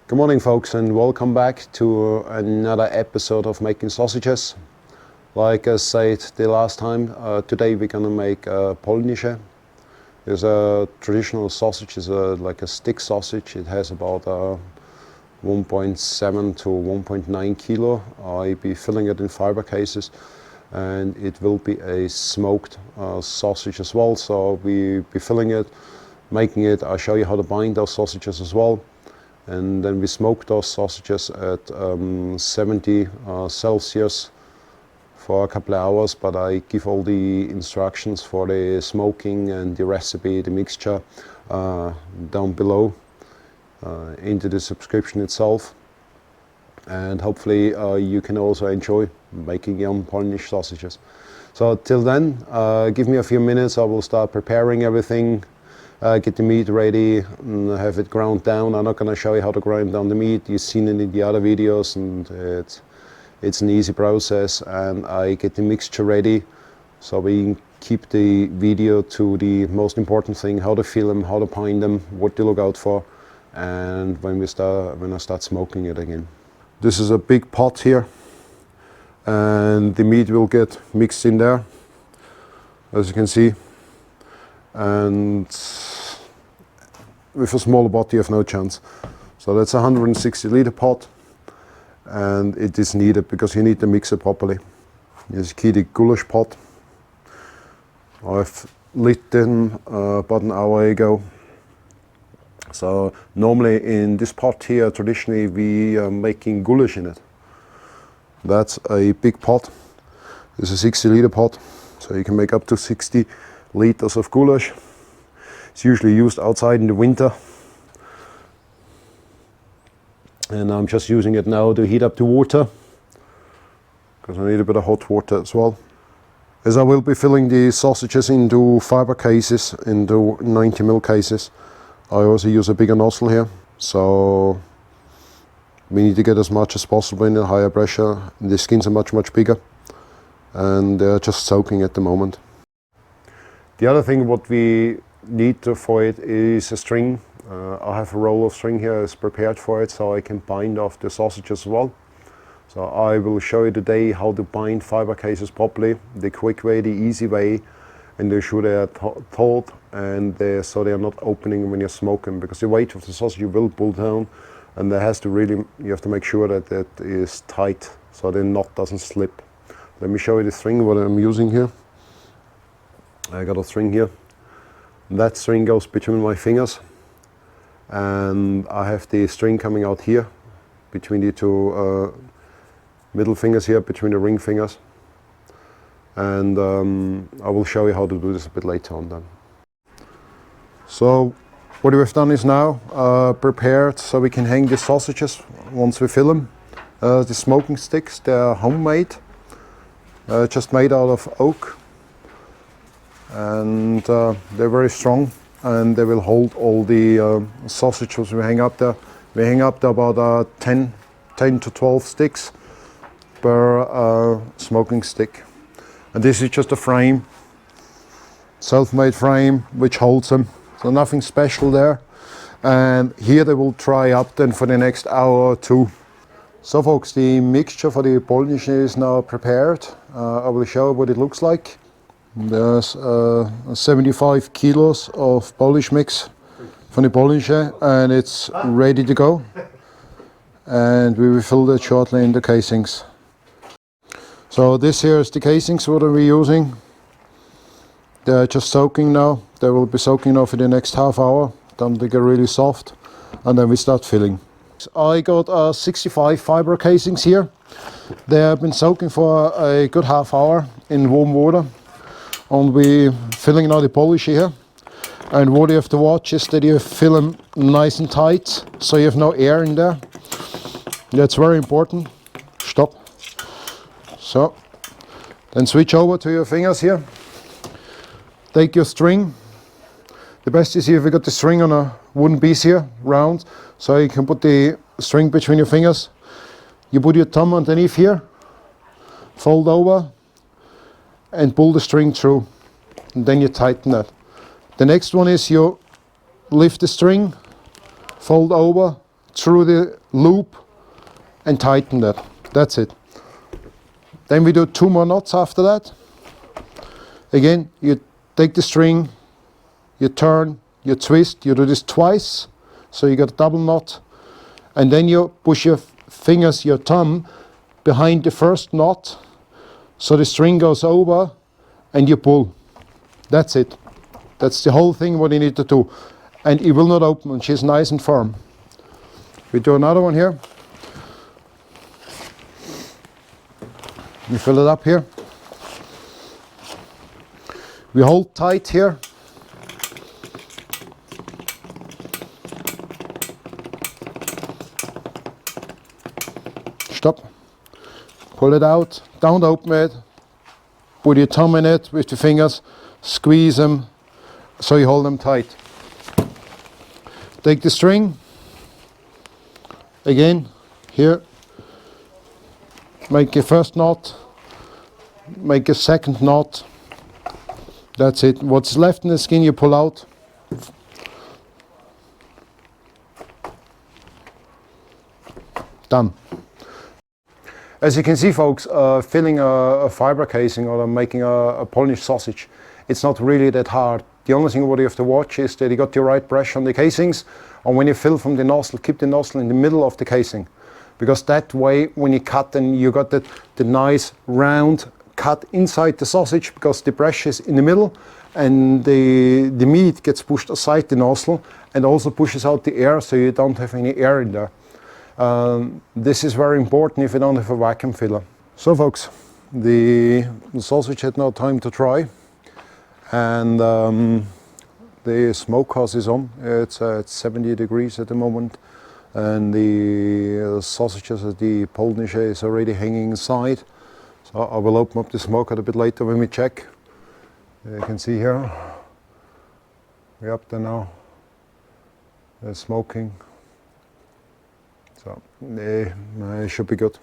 Good morning, folks, and welcome back to another episode of Making Sausages. Like I said the last time, today we're gonna make Polnische. It's a traditional sausage. It's like a stick sausage. It has about 1.7 to 1.9 kilo. I'll be filling it in fiber cases, and it will be a smoked sausage as well. So we'll be filling it, making it. I'll show you how to bind those sausages as well. And then we smoke those sausages at 70 Celsius for a couple of hours, but I give all the instructions for the smoking and the recipe, the mixture, down below into the subscription itself. And hopefully you can also enjoy making yum Polish sausages. So till then, give me a few minutes, I will start preparing everything. Get the meat ready and have it ground down. I'm not going to show you how to grind down the meat. You've seen it in the other videos, and it's an easy process. And I get the mixture ready, so we keep the video to the most important thing: how to fill them, how to bind them, what to look out for, and when I start smoking it again. This is a big pot here, and the meat will get mixed in there, as you can see. And with a smaller pot you have no chance. So that's a 160 liter pot, and it is needed because you need to mix it properly. Here's the goulash pot. I've lit in about an hour ago. So normally in this pot here, traditionally we are making goulash in it. That's a big pot. This is a 60 liter pot, so you can make up to 60 liters of goulash. It's usually used outside in the winter, and I'm just using it now to heat up the water because I need a bit of hot water as well. As I will be filling the sausages into fiber cases, into 90 ml cases, I also use a bigger nozzle here, so we need to get as much as possible in a higher pressure. The skins are much bigger, and they're just soaking at the moment. The other thing what we need for it is a string. I have a roll of string here is prepared for it, so I can bind off the sausage as well. So I will show you today how to bind fiber cases properly, the quick way, the easy way, and they sure they are taut, and so they are not opening when you're smoking, because the weight of the sausage will pull down, and you have to make sure that it is tight so the knot doesn't slip. Let me show you the string what I'm using here. I got a string here. That string goes between my fingers, and I have the string coming out here between the two middle fingers here, between the ring fingers. And I will show you how to do this a bit later on then. So what we've done is now prepared so we can hang the sausages once we fill them. The smoking sticks, they're homemade, just made out of oak. And they're very strong, and they will hold all the sausages we hang up there. We hang up there about 10 to 12 sticks per smoking stick. And this is just a frame, self-made frame, which holds them. So nothing special there. And here they will dry up then for the next hour or two. So folks, the mixture for the Polnische is now prepared. I will show you what it looks like. There's 75 kilos of Polish mix from the Polnische, and it's ready to go. And we will fill that shortly in the casings. So this here is the casings what we're using. They're just soaking now. They will be soaking now for the next half hour. Then they get really soft, and then we start filling. I got 65 fiber casings here. They have been soaking for a good half hour in warm water. And we're filling now the Polish here. And what you have to watch is that you fill them nice and tight, so you have no air in there. That's very important. Stop. So, then switch over to your fingers here. Take your string. The best is if you got the string on a wooden piece here, round, so you can put the string between your fingers. You put your thumb underneath here, fold over, and pull the string through, and then you tighten that. The next one is you lift the string, fold over, through the loop and tighten that. That's it. Then we do 2 more knots after that. Again, you take the string, you turn, you twist, you do this twice, so you got a double knot, and then you push your fingers, your thumb, behind the first knot, so the string goes over, and you pull. That's it. That's the whole thing what you need to do. And it will not open, and she's nice and firm. We do another one here. We fill it up here. We hold tight here. Stop. Pull it out. Don't open it. Put your thumb in it with the fingers. Squeeze them so you hold them tight. Take the string. Again, here. Make your first knot. Make a second knot. That's it. What's left in the skin you pull out. Done. As you can see, folks, filling a fiber casing or making a Polish sausage, it's not really that hard. The only thing what you have to watch is that you got the right pressure on the casings, and when you fill from the nozzle, keep the nozzle in the middle of the casing, because that way when you cut, then you got the nice round cut inside the sausage, because the pressure is in the middle, and the meat gets pushed aside the nozzle and also pushes out the air, so you don't have any air in there. This is very important if you don't have a vacuum filler. So folks, the sausage had no time to dry, and the smokehouse is on. It's at 70 degrees at the moment, and the sausages, the Polnische, is already hanging inside. So I will open up the smoker a bit later when we check. You can see here, we're up there now, they're smoking. So it should be good.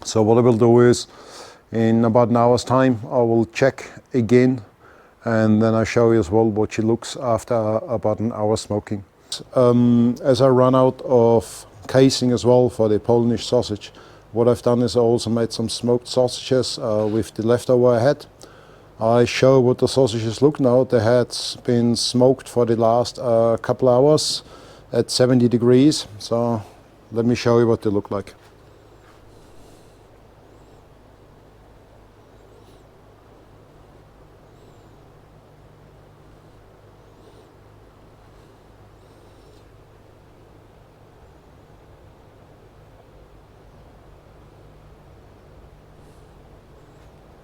So what I will do is, in about an hour's time, I will check again, and then I'll show you as well what she looks after about an hour smoking. As I run out of casing as well for the Polish sausage, what I've done is I also made some smoked sausages with the leftover I had. I show what the sausages look now. They had been smoked for the last couple hours at 70 degrees. So let me show you what they look like.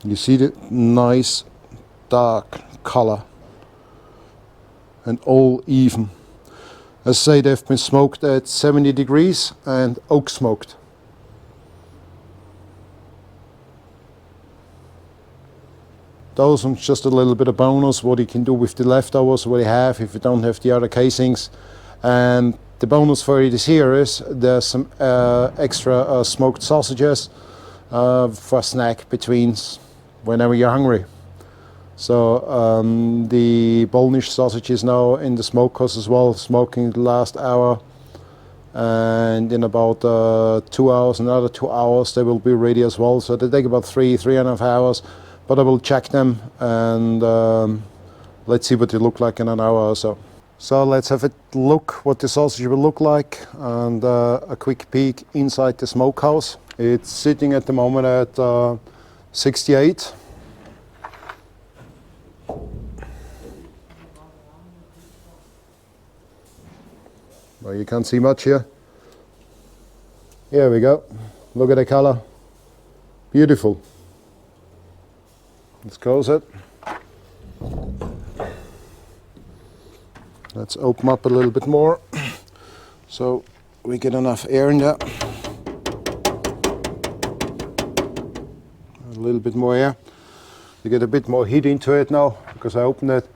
You see the nice dark color and all even. As I say, they've been smoked at 70 degrees and oak smoked. Those ones just a little bit of bonus, what you can do with the leftovers, what you have if you don't have the other casings. And the bonus for it is here is there's some extra smoked sausages for snack between whenever you're hungry. So the Polish sausage is now in the smokehouse as well, smoking the last hour, and in about 2 hours, another 2 hours, they will be ready as well. So they take about 3.5 hours, but I will check them, and let's see what they look like in an hour or so. So let's have a look what the sausage will look like, and a quick peek inside the smokehouse. It's sitting at the moment at 68. Well, you can't see much here. Here we go. Look at the color. Beautiful. Let's close it. Let's open up a little bit more so we get enough air in there. A little bit more air. You get a bit more heat into it now because I opened it.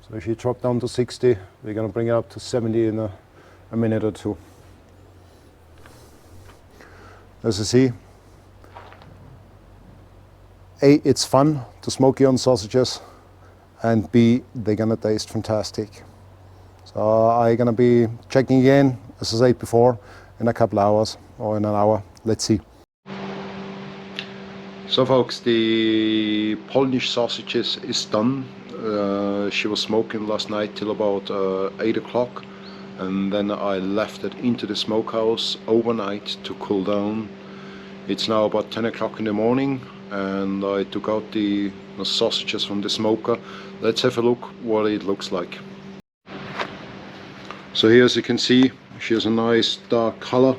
So if you drop down to 60, we're going to bring it up to 70 in a minute or two. As you see, A, it's fun to smoke your own sausages, and B, they're going to taste fantastic. So I'm going to be checking again as I said before, in a couple of hours or in an hour. Let's see. So folks, the Polish sausages is done. She was smoking last night till about 8 o'clock, and then I left it into the smokehouse overnight to cool down. It's now about 10 o'clock in the morning, and I took out the sausages from the smoker. Let's have a look what it looks like. So here, as you can see, she has a nice dark color.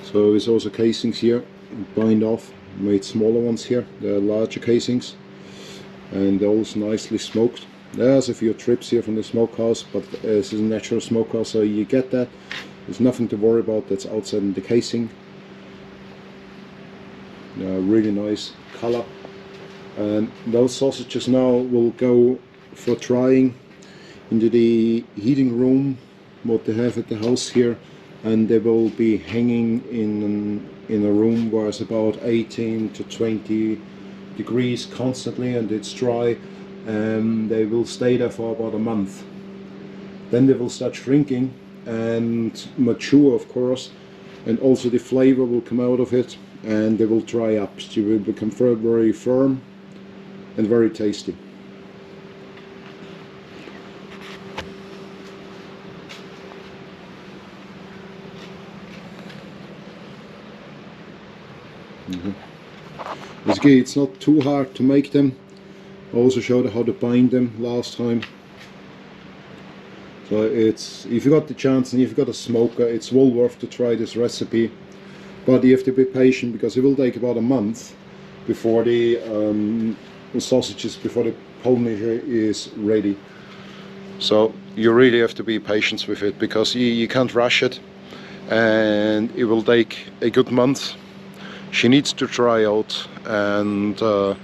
So there's also casings here, bind off, made smaller ones here. They're larger casings, and they're also nicely smoked. There's a few trips here from the smokehouse, but this is a natural smokehouse, so you get that. There's nothing to worry about that's outside in the casing. Really nice color. And those sausages now will go for drying into the heating room what they have at the house here, and they will be hanging in a room where it's about 18 to 20 degrees constantly, and it's dry. They will stay there for about a month. Then they will start shrinking and mature, of course, and also the flavor will come out of it, and they will dry up. They will become very firm and very tasty. It's not too hard to make them. I also showed how to bind them last time. So it's, if you got the chance and if you got a smoker, it's well worth to try this recipe. But you have to be patient, because it will take about a month before the sausages, before the Polish is ready. So you really have to be patient with it, because you can't rush it, and it will take a good month. She needs to dry out, and the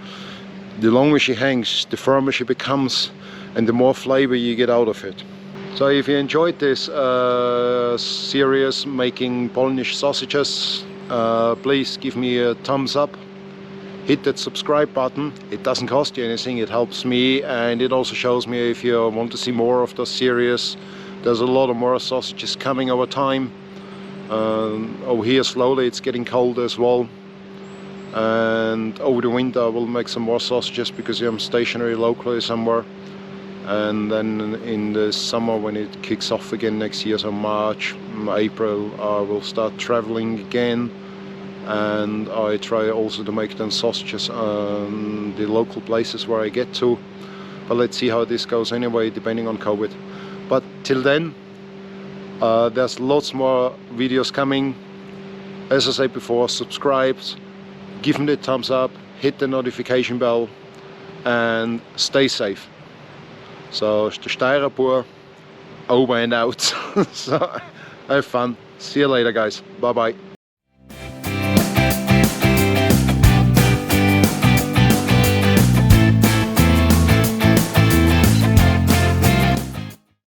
longer she hangs, the firmer she becomes, and the more flavor you get out of it. So if you enjoyed this series making Polish sausages, please give me a thumbs up, hit that subscribe button. It doesn't cost you anything, it helps me, and it also shows me if you want to see more of the series. There's a lot of more sausages coming over time. Over here slowly it's getting colder as well, and over the winter I will make some more sausages, because I'm stationary locally somewhere. And then in the summer, when it kicks off again next year, so March, April, I will start traveling again, and I try also to make them sausages on the local places where I get to. But let's see how this goes anyway, depending on COVID. But till then, there's lots more videos coming. As I said before, subscribe, give me the thumbs up, hit the notification bell, and stay safe. So, the Steirer Bur, over and out. So, have fun. See you later, guys. Bye bye.